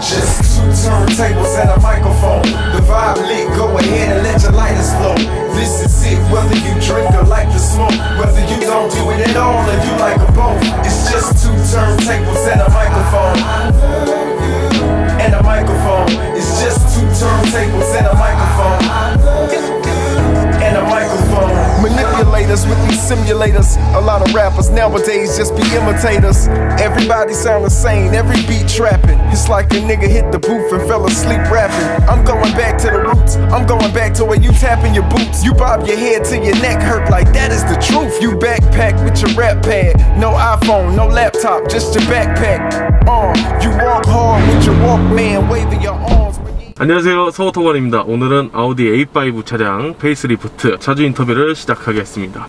Just 2 turntables and a microphone. The vibe lit, go ahead and let your lighters flow. This is it, whether you drink or like to smoke, whether you don't do it at all or you like them both. It's just 2 turntables and a microphone. And a microphone. It's just 2 turntables and a microphone. And a microphone. Manipulators with these simulators. A lot of rappers nowadays just be imitators. Everybody sound the same, every beat trapping. It's like a nigga hit the booth and fell asleep rapping. I'm going back to the roots. I'm going back to where you tapping your boots. You bob your head till your neck hurt, like that is the truth. You backpack with your rap pad. No iPhone, no laptop, just your backpack. You walk hard with your Walkman, waving your arms. 안녕하세요, 서호터관입니다. 오늘은 아우디 A5 차량 페이스리프트 차주 인터뷰를 시작하겠습니다.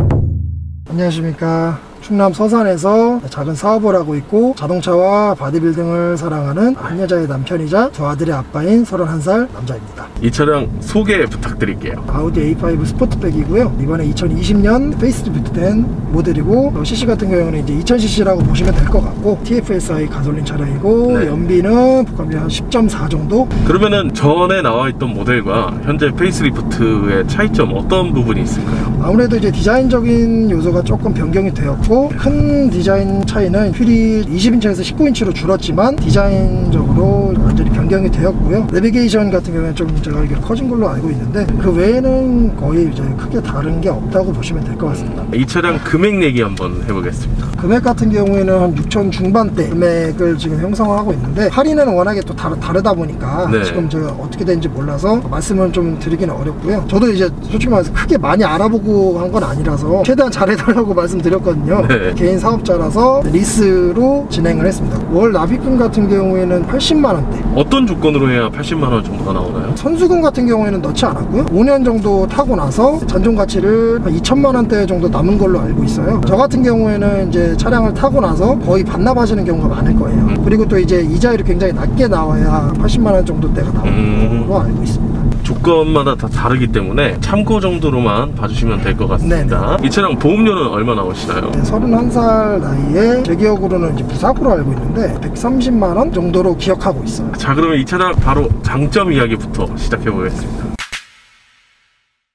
안녕하십니까. 충남 서산에서 작은 사업을 하고 있고 자동차와 바디빌딩을 사랑하는 한 여자의 남편이자 두 아들의 아빠인 31살 남자입니다. 이 차량 소개 부탁드릴게요. 아우디 A5 스포트백이고요. 이번에 2020년 페이스리프트된 모델이고 CC 같은 경우는 이제 2000cc라고 보시면 될 것 같고 TFSI 가솔린 차량이고 네. 연비는 복합비 한 10.4 정도. 그러면은 전에 나와 있던 모델과 현재 페이스리프트의 차이점 어떤 부분이 있을까요? 아무래도 이제 디자인적인 요소가 조금 변경이 되었고 큰 디자인 차이는 휠이 20인치에서 19인치로 줄었지만 디자인적으로 완전히 변경이 되었고요. 내비게이션 같은 경우는 좀 제가 알기로 커진 걸로 알고 있는데 그 외에는 거의 이제 크게 다른 게 없다고 보시면 될 것 같습니다. 이 차량 금액 얘기 한번 해보겠습니다. 금액 같은 경우에는 한 6천 중반대 금액을 지금 형성하고 있는데 할인은 워낙에 또 다르다 보니까 네. 지금 제가 어떻게 되는지 몰라서 말씀을 좀 드리기는 어렵고요. 저도 이제 솔직히 말해서 크게 많이 알아보고 한 건 아니라서 최대한 잘해달라고 말씀드렸거든요. 네. 개인 사업자라서 리스로 진행을 했습니다. 월 납입금 같은 경우에는 80만원대. 어떤 조건으로 해야 80만원 정도가 나오나요? 선수금 같은 경우에는 넣지 않았고요. 5년 정도 타고 나서 잔존 가치를 한 2천만원대 정도 남은 걸로 알고 있어요. 저 같은 경우에는 이제 차량을 타고 나서 거의 반납하시는 경우가 많을 거예요. 그리고 또 이제 이자율이 굉장히 낮게 나와야 80만원 정도대가 나오는 걸로 알고 있습니다. 조건마다 다 다르기 때문에 참고 정도로만 봐주시면 될 것 같습니다. 네네. 이 차량 보험료는 얼마 나오시나요? 네, 31살 나이에 제 기억으로는 이제 무사고로 알고 있는데 130만원 정도로 기억하고 있어요. 자, 그러면 이 차량 바로 장점 이야기부터 시작해 보겠습니다.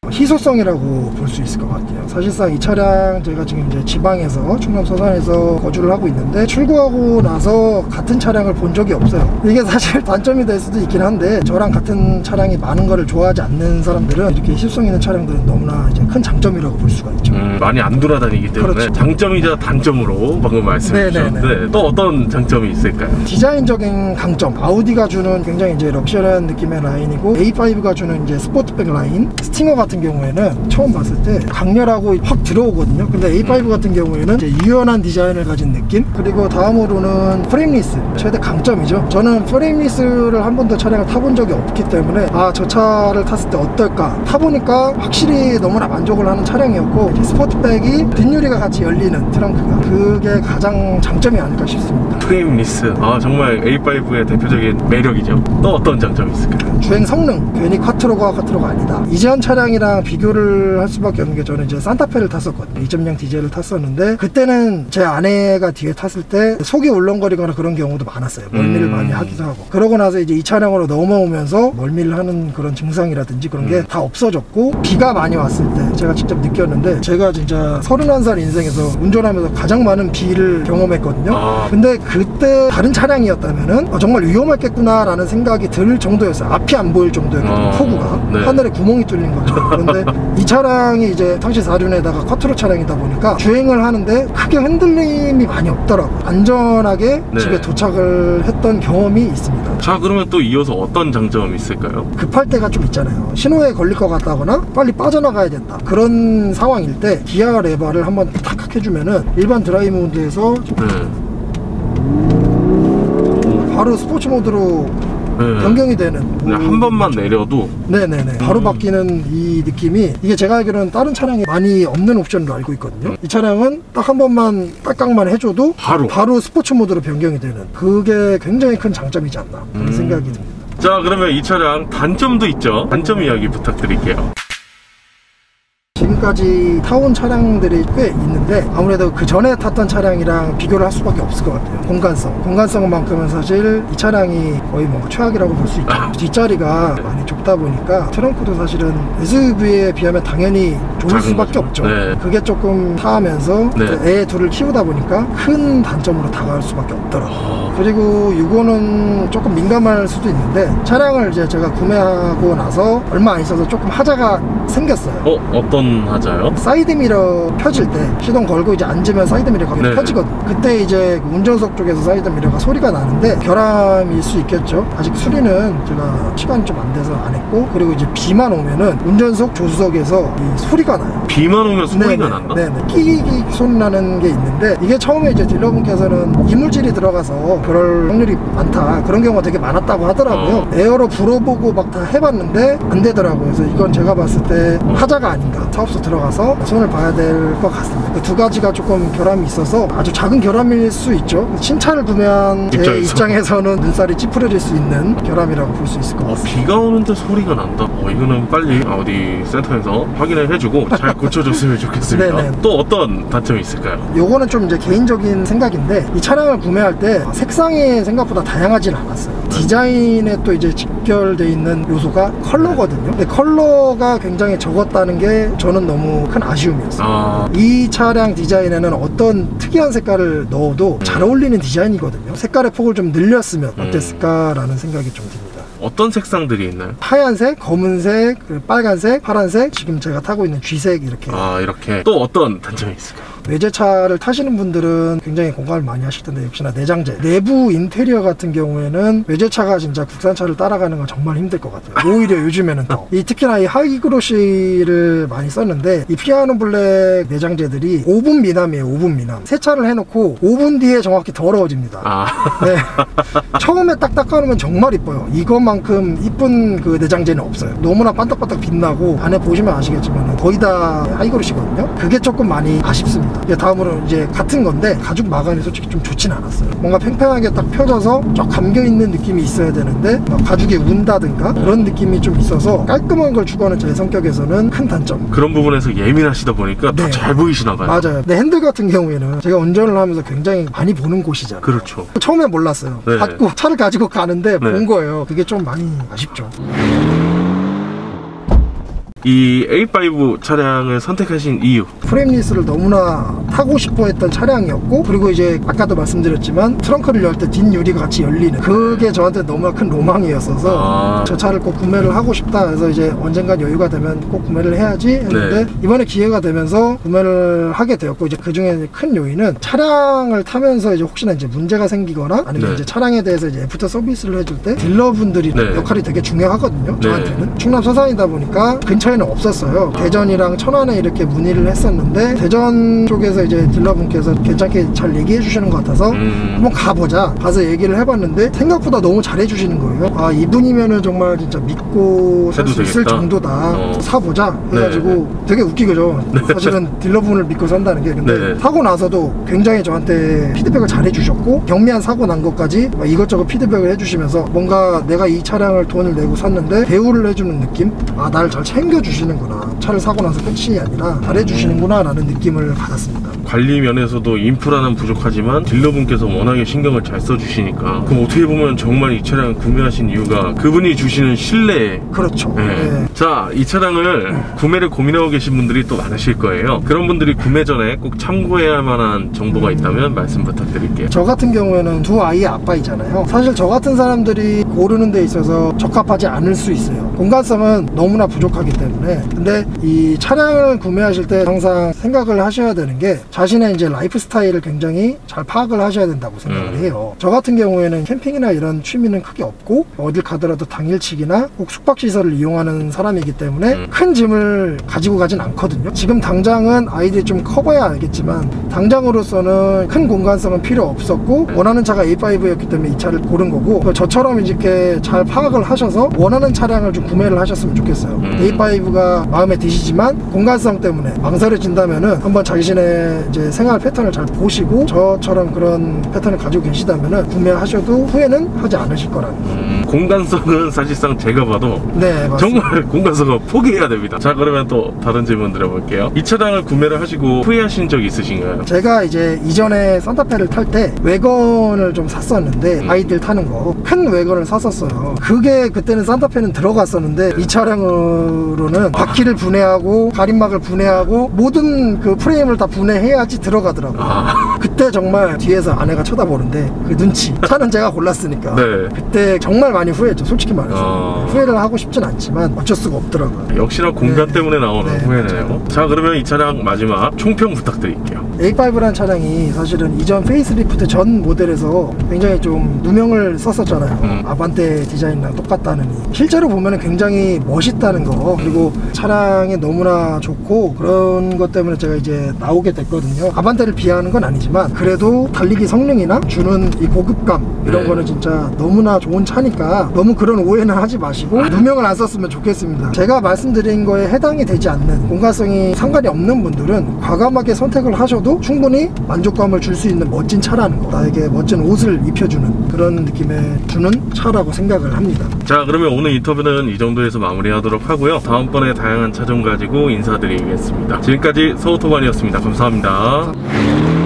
희소성이라고 볼 수 있을 것 같아요. 사실상 이 차량 제가 지금 이제 지방에서 충남 서산에서 거주를 하고 있는데 출고하고 나서 같은 차량을 본 적이 없어요. 이게 사실 단점이 될 수도 있긴 한데 저랑 같은 차량이 많은 거를 좋아하지 않는 사람들은 이렇게 희소성 있는 차량들은 너무나 이제 큰 장점이라고 볼 수가 있죠. 많이 안 돌아다니기 때문에 그렇죠. 장점이자 단점으로 방금 말씀해 주셨는데 또 어떤 장점이 있을까요? 디자인적인 강점, 아우디가 주는 굉장히 이제 럭셔리한 느낌의 라인이고 A5가 주는 이제 스포트백 라인, 스팅어 같은 경우에는 처음 봤을 때 강렬하고 확 들어오거든요. 근데 A5 같은 경우에는 이제 유연한 디자인을 가진 느낌. 그리고 다음으로는 프레임리스, 최대 강점이죠. 저는 프레임리스를 한 번도 차량을 타본 적이 없기 때문에 저 차를 탔을 때 어떨까 타보니까 확실히 너무나 만족을 하는 차량이었고 스포트백이 뒷유리가 같이 열리는 트렁크가 그게 가장 장점이 아닐까 싶습니다. 프레임리스, 정말 A5의 대표적인 매력이죠. 또 어떤 장점이 있을까요? 주행 성능, 괜히 쿼트로가 아니다. 이전 차량이랑 비교를 할 수밖에 없는 게 저는 이제 산타페를 탔었거든요. 2.0 디젤을 탔었는데 그때는 제 아내가 뒤에 탔을 때 속이 울렁거리거나 그런 경우도 많았어요. 멀미를 많이 하기도 하고. 그러고 나서 이제 이 차량으로 넘어오면서 멀미를 하는 그런 증상이라든지 그런 게 다 없어졌고 비가 많이 왔을 때 제가 직접 느꼈는데 제가 진짜 31살 인생에서 운전하면서 가장 많은 비를 경험했거든요. 근데 그때 다른 차량이었다면은 정말 위험했겠구나 라는 생각이 들 정도였어요. 앞이 안 보일 정도였거든요. 폭우가 네. 하늘에 구멍이 뚫린 거죠. 그런데 이 차량이 이제 상시 4륜에다가 쿼트로 차량이다 보니까 주행을 하는데 크게 흔들림이 많이 없더라고요. 안전하게 네. 집에 도착을 했던 경험이 있습니다. 자, 그러면 또 이어서 어떤 장점이 있을까요? 급할 때가 좀 있잖아요. 신호에 걸릴 것 같다거나 빨리 빠져나가야 된다 그런 상황일 때 기아 레버를 한번 탁 해주면은 일반 드라이브 모드에서 바로 스포츠 모드로 변경이 되는 한 번만 내려도 네네네 바로 바뀌는 이 느낌이 이게 제가 알기로는 다른 차량에 많이 없는 옵션으로 알고 있거든요. 이 차량은 딱 한 번만 딱딱만 해줘도 바로 스포츠 모드로 변경이 되는 그게 굉장히 큰 장점이지 않나 그런 생각이 듭니다. 자, 그러면 이 차량 단점도 있죠. 단점 이야기 부탁드릴게요. 지금까지 타온 차량들이 꽤 있는데 아무래도 그 전에 탔던 차량이랑 비교를 할 수밖에 없을 것 같아요. 공간성만큼은 사실 이 차량이 거의 뭐 최악이라고 볼 수 있죠. 뒷자리가 많이 좁다 보니까 트렁크도 사실은 SUV에 비하면 당연히 좁을 수밖에 없죠. 네. 그게 조금 타하면서 애 둘을 키우다 보니까 큰 단점으로 다가갈 수밖에 없더라고요. 그리고 이거는 조금 민감할 수도 있는데 차량을 이제 제가 구매하고 나서 얼마 안 있어서 조금 하자가 생겼어요. 어떤 하자요? 사이드미러 펴질 때 시동 걸고 이제 앉으면 사이드미러가 펴지거든요. 그때 이제 운전석 쪽에서 사이드미러가 소리가 나는데 결함일 수 있겠죠. 아직 수리는 제가 시간이 좀 안 돼서 안 했고, 그리고 이제 비만 오면은 운전석 조수석에서 이 소리가 나요. 비만 오면 소리가 난다? 네네. 끼익 소리 나는 게 있는데 이게 처음에 이제 딜러분께서는 이물질이 들어가서 그럴 확률이 많다, 그런 경우가 되게 많았다고 하더라고요. 에어로 불어보고 막 다 해봤는데 안 되더라고요. 그래서 이건 제가 봤을 때 하자가 아닌가, 사업소 들어가서 손을 봐야 될 것 같습니다. 그 두 가지가 조금 결함이 있어서 아주 작은 결함일 수 있죠. 신차를 구매한 제 입장에서는 눈살이 찌푸려질 수 있는 결함이라고 볼 수 있을 것 같습니다. 비가 오는데 소리가 난다? 이거는 빨리 어디 센터에서 확인을 해주고 잘 고쳐줬으면 좋겠습니다. 네네. 또 어떤 단점이 있을까요? 요거는 좀 이제 개인적인 생각인데, 이 차량을 구매할 때 색상이 생각보다 다양하진 않았어요. 디자인에 또 이제 직결되어 있는 요소가 컬러거든요. 근데 컬러가 굉장히 적었다는 게 저는 너무 큰 아쉬움이었어요. 이 차량 디자인에는 어떤 특이한 색깔을 넣어도 잘 어울리는 디자인이거든요. 색깔의 폭을 좀 늘렸으면 어땠을까라는 생각이 좀 듭니다. 어떤 색상들이 있나요? 하얀색, 검은색, 빨간색, 파란색, 지금 제가 타고 있는 쥐색, 이렇게. 이렇게. 또 어떤 단점이 있을까요? 외제차를 타시는 분들은 굉장히 공감을 많이 하실 텐데, 역시나 내장재, 내부 인테리어 같은 경우에는 외제차가 진짜 국산차를 따라가는 건 정말 힘들 것 같아요. 오히려 요즘에는 더. 특히나 이 하이그로시를 많이 썼는데, 이 피아노 블랙 내장재들이 5분 미남이에요. 5분 미남. 세차를 해놓고 5분 뒤에 정확히 더러워집니다. 네. 처음에 딱 닦아놓으면 정말 이뻐요. 이것만큼 이쁜 그 내장재는 없어요. 너무나 반짝반짝 빛나고, 안에 보시면 아시겠지만 거의 다 하이그로시거든요. 그게 조금 많이 아쉽습니다. 다음으로 이제 같은 건데 가죽 마감이 솔직히 좀 좋진 않았어요. 뭔가 팽팽하게 딱 펴져서 쫙 감겨있는 느낌이 있어야 되는데 막 가죽에 운다든가 그런 느낌이 좀 있어서 깔끔한 걸 추구하는 제 성격에서는 큰 단점. 그런 부분에서 예민하시다 보니까 더 잘 보이시나 봐요. 맞아요. 근데 핸들 같은 경우에는 제가 운전을 하면서 굉장히 많이 보는 곳이잖아요. 그렇죠. 처음에 몰랐어요. 받고 차를 가지고 가는데 본 거예요. 그게 좀 많이 아쉽죠. 이 A5 차량을 선택하신 이유? 프레임리스를 너무나 타고 싶어 했던 차량이었고, 그리고 이제 아까도 말씀드렸지만 트렁크를 열 때 뒷유리가 같이 열리는, 그게 저한테 너무나 큰 로망이었어서 저 차를 꼭 구매를 하고 싶다 해서 이제 언젠간 여유가 되면 꼭 구매를 해야지 했는데 이번에 기회가 되면서 구매를 하게 되었고, 이제 그 중에 큰 요인은 차량을 타면서 이제 혹시나 이제 문제가 생기거나 아니면 이제 차량에 대해서 이제 애프터 서비스를 해줄 때 딜러분들이 역할이 되게 중요하거든요. 저한테는 충남 서산이다 보니까 근처 는 없었어요. 대전이랑 천안에 이렇게 문의를 했었는데 대전 쪽에서 이제 딜러분께서 괜찮게 잘 얘기해 주시는 것 같아서 한번 가보자, 가서 얘기를 해봤는데 생각보다 너무 잘해 주시는 거예요. 이분이면은 정말 진짜 믿고 살 수 있을 정도다, 사보자 해가지고 되게 웃기죠. 사실은 딜러분을 믿고 산다는 게. 근데 타고 나서도 굉장히 저한테 피드백을 잘해 주셨고, 경미한 사고 난 것까지 이것저것 피드백을 해주시면서 뭔가 내가 이 차량을 돈을 내고 샀는데 대우를 해주는 느낌? 나를 잘 챙겨 주시는구나, 차를 사고 나서 끝이 아니라 잘해주시는구나 라는 느낌을 받았습니다. 관리 면에서도 인프라는 부족하지만 딜러분께서 워낙에 신경을 잘 써주시니까, 그럼 어떻게 보면 정말 이 차량을 구매하신 이유가 그분이 주시는 신뢰. 그렇죠. 자, 이 차량을 구매를 고민하고 계신 분들이 또 많으실 거예요. 그런 분들이 구매 전에 꼭 참고해야 할 만한 정보가 있다면 말씀 부탁드릴게요. 저 같은 경우에는 두 아이의 아빠이잖아요. 사실 저 같은 사람들이 고르는 데 있어서 적합하지 않을 수 있어요. 공간성은 너무나 부족하기 때문에. 근데 이 차량을 구매하실 때 항상 생각을 하셔야 되는 게, 자신의 이제 라이프 스타일을 굉장히 잘 파악을 하셔야 된다고 생각을 해요. 저 같은 경우에는 캠핑이나 이런 취미는 크게 없고, 어딜 가더라도 당일치기나 꼭 숙박시설을 이용하는 사람이기 때문에 큰 짐을 가지고 가진 않거든요. 지금 당장은 아이들이 좀 커봐야 알겠지만 당장으로서는 큰 공간성은 필요 없었고, 원하는 차가 A5였기 때문에 이 차를 고른 거고, 저처럼 이렇게 잘 파악을 하셔서 원하는 차량을 좀 구매를 하셨으면 좋겠어요. A5가 마음에 드시지만 공간성 때문에 망설여진다면은 한번 자신의 이제 생활 패턴을 잘 보시고 저처럼 그런 패턴을 가지고 계시다면은 구매하셔도 후회는 하지 않으실 거라는. 공간성은 사실상 제가 봐도 네, 맞습니다. 정말 공간성은 포기해야 됩니다. 자, 그러면 또 다른 질문 드려볼게요. 이 차량을 구매를 하시고 후회하신 적 있으신가요? 제가 이제 이전에 산타페를 탈 때 외건을 좀 샀었는데 아이들 타는 거 큰 외건을 샀었어요. 그게 그때는 산타페는 들어갔었는데 이 차량으로는 바퀴를 분해하고 가림막을 분해하고 모든 그 프레임을 다 분해해야지 들어가더라고요. 그때 정말 뒤에서 아내가 쳐다보는데 그 눈치, 차는 제가 골랐으니까 네. 그때 정말 많이 후회했죠, 솔직히 말해서. 후회를 하고 싶진 않지만 어쩔 수가 없더라고요. 역시나 공간 네. 때문에 나오는 네, 후회네요. 자, 그러면 이 차량 마지막 총평 부탁드릴게요. A5라는 차량이 사실은 이전 페이스리프트 전 모델에서 굉장히 좀 누명을 썼었잖아요. 아반떼 디자인이랑 똑같다느니. 실제로 보면 굉장히 멋있다는 거, 그리고 차량이 너무나 좋고 그런 것 때문에 제가 이제 나오게 됐거든요. 아반떼를 비하하는 건 아니지만 그래도 달리기 성능이나 주는 이 고급감 이런 거는 진짜 너무나 좋은 차니까 너무 그런 오해는 하지 마시고 누명을 안 썼으면 좋겠습니다. 제가 말씀드린 거에 해당이 되지 않는, 공간성이 상관이 없는 분들은 과감하게 선택을 하셔도 충분히 만족감을 줄 수 있는 멋진 차라는 거, 나에게 멋진 옷을 입혀주는 그런 느낌의 주는 차라고 생각을 합니다. 자, 그러면 오늘 인터뷰는 이 정도에서 마무리하도록 하고요. 다음번에 다양한 차 좀 가지고 인사드리겠습니다. 지금까지 서우토반이었습니다. 감사합니다.